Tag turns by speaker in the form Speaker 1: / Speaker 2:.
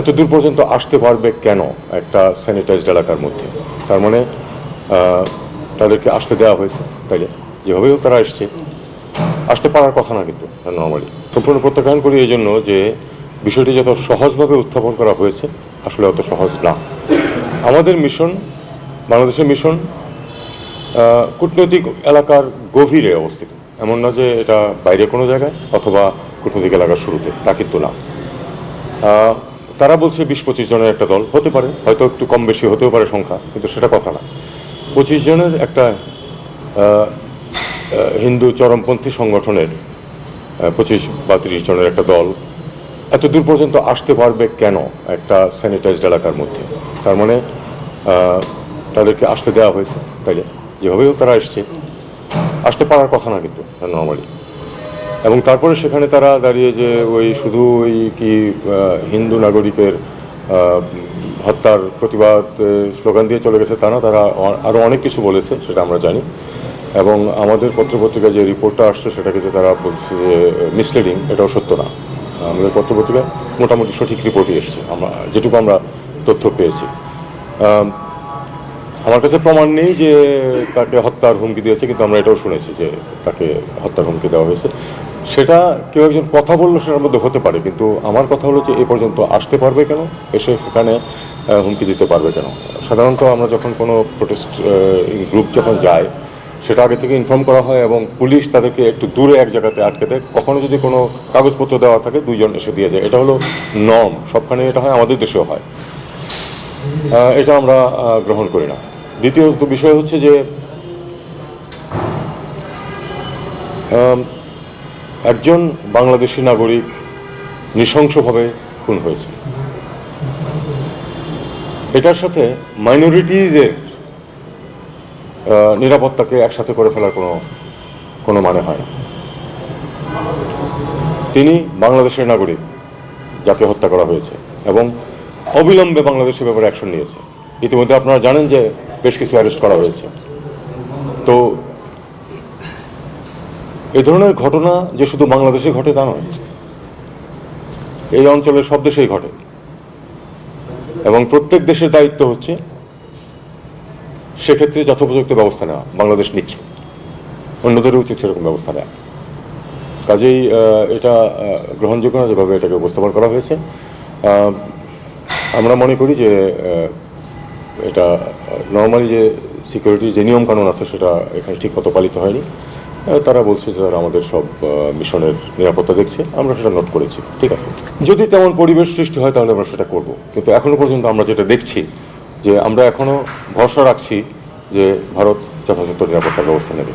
Speaker 1: এত দূর পর্যন্ত আসতে পারবে কেন একটা স্যানিটাইজড এলাকার মধ্যে? তার মানে তাদেরকে আসতে দেওয়া হয়েছে, তাইলে যেভাবে হোক তারা আসতে পারার কথা না, কিন্তু নর্মালি সম্পূর্ণ প্রত্যাখ্যান করি এই জন্য যে বিষয়টি যত সহজভাবে উত্থাপন করা হয়েছে আসলে অত সহজ না। আমাদের মিশন, বাংলাদেশের মিশন কূটনৈতিক এলাকার গভীরে অবস্থিত, এমন না যে এটা বাইরে কোনো জায়গায় অথবা কূটনৈতিক এলাকার শুরুতে, তা কিন্তু না। তারা বলছে 20-25 জনের একটা দল হতে পারে, হয়তো একটু কম বেশি হতেও পারে সংখ্যা, কিন্তু সেটা কথা না। 25 জনের একটা হিন্দু চরমপন্থী সংগঠনের 25 বা 30 জনের একটা দল এত দূর পর্যন্ত আসতে পারবে কেন একটা স্যানিটাইজড এলাকার মধ্যে? তার মানে তাদেরকে আসতে দেওয়া হয়েছে, তাইলে যেভাবে হোক তারা আসতে পারার কথা না, কিন্তু নর্মালি। এবং তারপরে সেখানে তারা দাঁড়িয়ে যে ওই শুধু ওই কি হিন্দু নাগরিকের হত্যার প্রতিবাদ স্লোগান দিয়ে চলে গেছে তা না, তারা আরও অনেক কিছু বলেছে, সেটা আমরা জানি। এবং আমাদের পত্রপত্রিকায় যে রিপোর্টটা আসছে সেটাকে যে তারা বলছে যে মিসলিডিং, এটাও সত্য না। আমাদের পত্রপত্রিকায় মোটামুটি সঠিক রিপোর্টই এসছে, যেটুকু আমরা তথ্য পেয়েছি। আমার কাছে প্রমাণ নেই যে তাকে হত্যার হুমকি দিয়েছে, কিন্তু আমরা এটাও শুনেছি যে তাকে হত্যার হুমকি দেওয়া হয়েছে। সেটা কেউ একজন কথা বললো সেটার মধ্যে হতে পারে, কিন্তু আমার কথা হলো যে এ পর্যন্ত আসতে পারবে কেন, এসে সেখানে হুমকি দিতে পারবে কেন? সাধারণত আমরা যখন কোনো প্রোটেস্ট গ্রুপ যখন যায় সেটা আগে থেকে ইনফর্ম করা হয় এবং পুলিশ তাদেরকে একটু দূরে এক জায়গাতে আটকে দেয়। কখনো যদি কোনো কাগজপত্র দেওয়া থাকে 2 জন এসে দিয়ে যায়, এটা হলো নর্ম, সবখানে এটা হয়, আমাদের দেশেও হয়। এটা আমরা গ্রহণ করি না। দ্বিতীয় বিষয় হচ্ছে যে একজন বাংলাদেশি নাগরিক নৃশংসভাবে খুন হয়েছে, এটার সাথে মাইনরিটিজের নিরাপত্তাকে একসাথে করে ফেলার কোনো মানে হয় না। তিনি বাংলাদেশের নাগরিক যাকে হত্যা করা হয়েছে এবং অবিলম্বে বাংলাদেশের ব্যাপারে অ্যাকশন নিয়েছে। ইতিমধ্যে আপনারা জানেন যে বেশ কিছু অ্যারেস্ট করা হয়েছে। তো এই ধরনের ঘটনা যে শুধু বাংলাদেশে ঘটে তা নয়, এই অঞ্চলের সব দেশেই ঘটে এবং প্রত্যেক দেশের দায়িত্ব হচ্ছে সেক্ষেত্রে যথোপযুক্ত ব্যবস্থা নেওয়া। বাংলাদেশ নিচ্ছে, অন্যদেরও উচিত সেরকম ব্যবস্থা নেওয়া। কাজেই এটা গ্রহণযোগ্য না যেভাবে এটাকে উপস্থাপন করা হয়েছে। আমরা মনে করি যে এটা নর্মালি যে সিকিউরিটির যে নিয়মকানুন আছে সেটা এখানে ঠিক মতো পালিত হয়নি। তারা বলছে যে তারা আমাদের সব মিশনের নিরাপত্তা দেখছে, আমরা সেটা নোট করেছি, ঠিক আছে। যদি তেমন পরিবেশ সৃষ্টি হয় তাহলে আমরা সেটা করব, কিন্তু এখনো পর্যন্ত আমরা যেটা দেখছি যে আমরা এখনো ভরসা রাখছি যে ভারত যথাযথ নিরাপত্তা ব্যবস্থা নেবে।